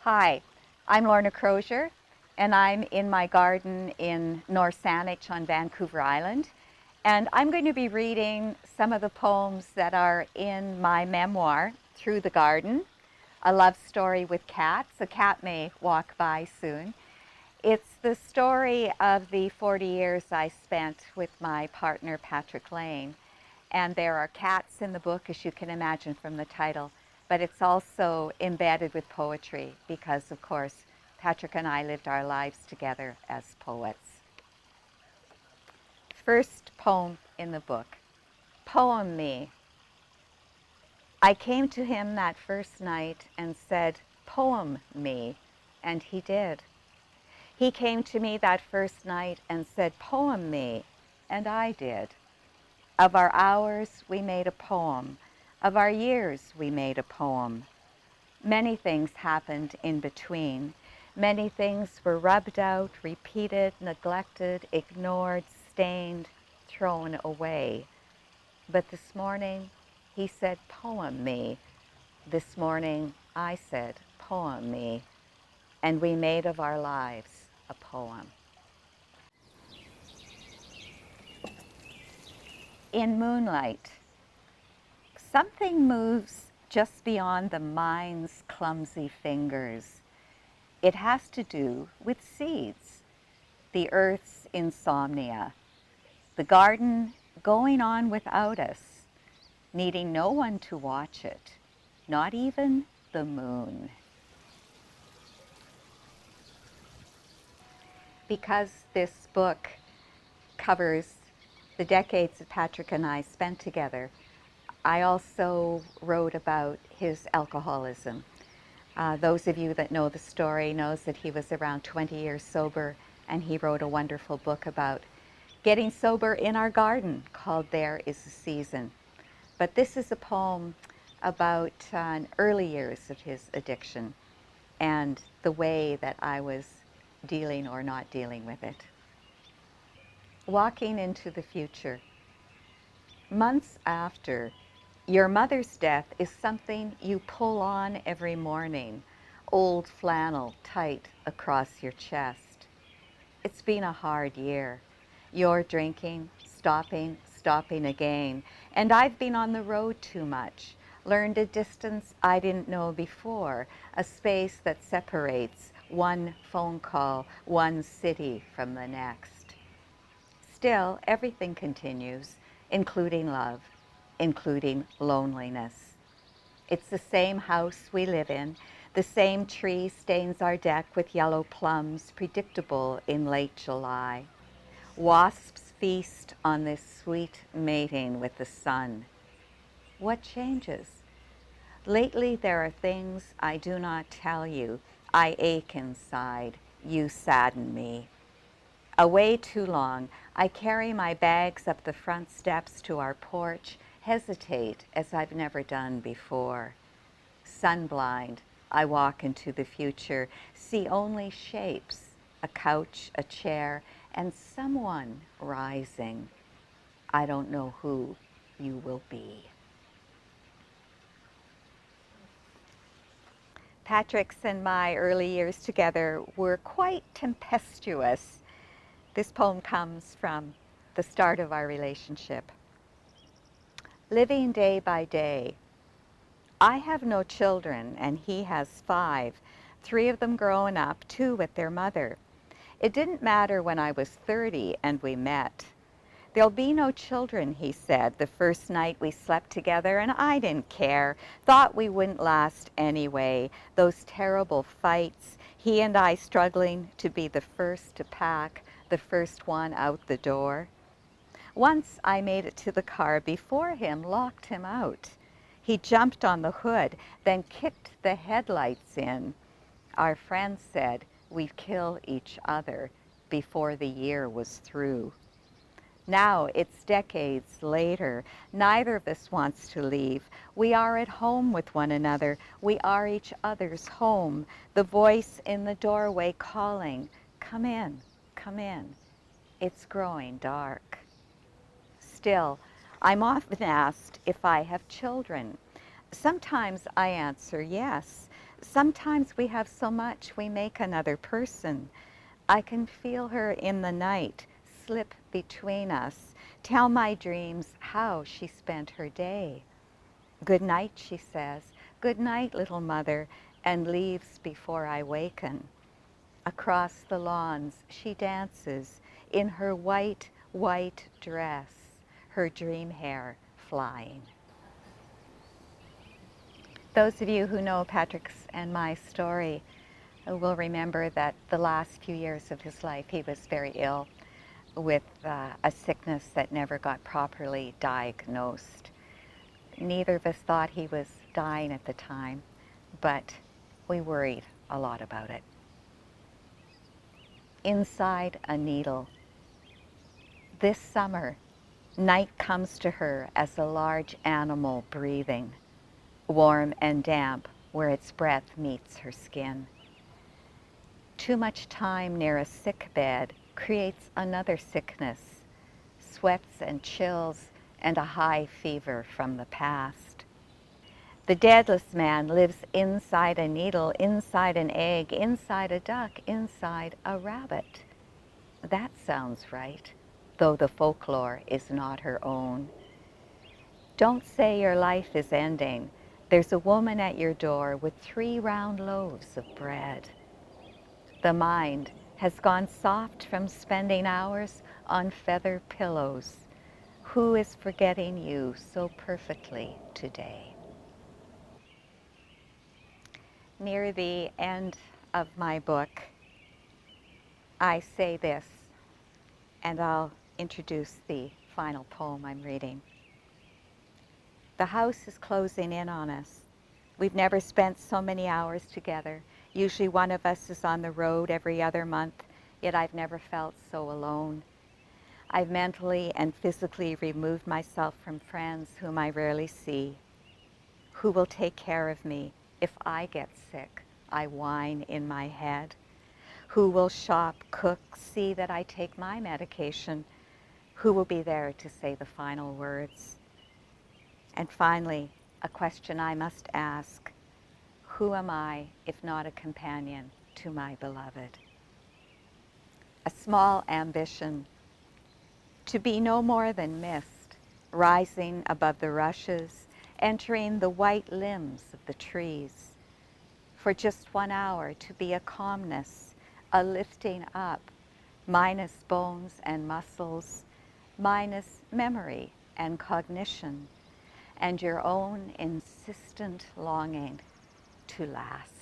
Hi, I'm Lorna Crozier, and I'm in my garden in North Saanich on Vancouver Island. And I'm going to be reading some of the poems that are in my memoir, Through the Garden, a love story with cats. A cat may walk by soon. It's the story of the 40 years I spent with my partner, Patrick Lane. And there are cats in the book, as you can imagine from the title, but it's also embedded with poetry because, of course, Patrick and I lived our lives together as poets. First poem in the book, Poem Me. I came to him that first night and said, Poem me, and he did. He came to me that first night and said, Poem me, and I did. Of our hours we made a poem. Of our years we made a poem. Many things happened in between. Many things were rubbed out, repeated, neglected, ignored, stained, thrown away. But this morning he said, Poem me. This morning I said, Poem me. And we made of our lives a poem. In moonlight, something moves just beyond the mind's clumsy fingers. It has to do with seeds, the earth's insomnia, the garden going on without us, needing no one to watch it, not even the moon. Because this book covers the decades that Patrick and I spent together, I also wrote about his alcoholism. Those of you that know the story knows that he was around 20 years sober, and he wrote a wonderful book about getting sober in our garden called There Is a Season. But this is a poem about early years of his addiction and the way that I was dealing or not dealing with it. Walking into the future. Months after your mother's death is something you pull on every morning, old flannel tight across your chest. It's been a hard year. You're drinking, stopping again, and I've been on the road too much, learned a distance I didn't know before, a space that separates one phone call, one city from the next. Still, everything continues, including love, including loneliness. It's the same house we live in. The same tree stains our deck with yellow plums, predictable in late July. Wasps feast on this sweet mating with the sun. What changes? Lately there are things I do not tell you. I ache inside. You sadden me. Away too long, I carry my bags up the front steps to our porch, hesitate as I've never done before. Sunblind, I walk into the future, see only shapes, a couch, a chair, and someone rising. I don't know who you will be. Patrick's and my early years together were quite tempestuous. This poem comes from the start of our relationship. Living day by day. I have no children, and he has 5, 3 of them grown up, 2 with their mother. It didn't matter when I was 30 and we met. There'll be no children, he said, the first night we slept together, and I didn't care, thought we wouldn't last anyway. Those terrible fights, he and I struggling to be the first to pack, the first one out the door. Once I made it to the car before him, locked him out. He jumped on the hood, then kicked the headlights in. Our friend said we'd kill each other before the year was through. Now it's decades later. Neither of us wants to leave. We are at home with one another. We are each other's home. The voice in the doorway calling, come in, come in. It's growing dark. Still, I'm often asked if I have children. Sometimes I answer yes. Sometimes we have so much we make another person. I can feel her in the night slip between us, tell my dreams how she spent her day. Good night, she says. Good night, little mother, and leaves before I waken. Across the lawns she dances in her white, white dress, her dream hair flying. Those of you who know Patrick's and my story will remember that the last few years of his life he was very ill with a sickness that never got properly diagnosed. Neither of us thought he was dying at the time, but we worried a lot about it. Inside a needle. This summer, night comes to her as a large animal breathing, warm and damp where its breath meets her skin. Too much time near a sick bed creates another sickness, sweats and chills and a high fever from the past. The deadless man lives inside a needle, inside an egg, inside a duck, inside a rabbit. That sounds right, though the folklore is not her own. Don't say your life is ending. There's a woman at your door with 3 round loaves of bread. The mind has gone soft from spending hours on feather pillows. Who is forgetting you so perfectly today? Near the end of my book, I say this, and I'll introduce the final poem I'm reading. The house is closing in on us. We've never spent so many hours together. Usually one of us is on the road every other month, yet I've never felt so alone. I've mentally and physically removed myself from friends whom I rarely see. Who will take care of me if I get sick? I whine in my head. Who will shop, cook, see that I take my medication? Who will be there to say the final words? And finally, a question I must ask. Who am I if not a companion to my beloved? A small ambition, to be no more than mist, rising above the rushes, entering the white limbs of the trees. For just 1 hour to be a calmness, a lifting up, minus bones and muscles, minus memory and cognition, and your own insistent longing to last.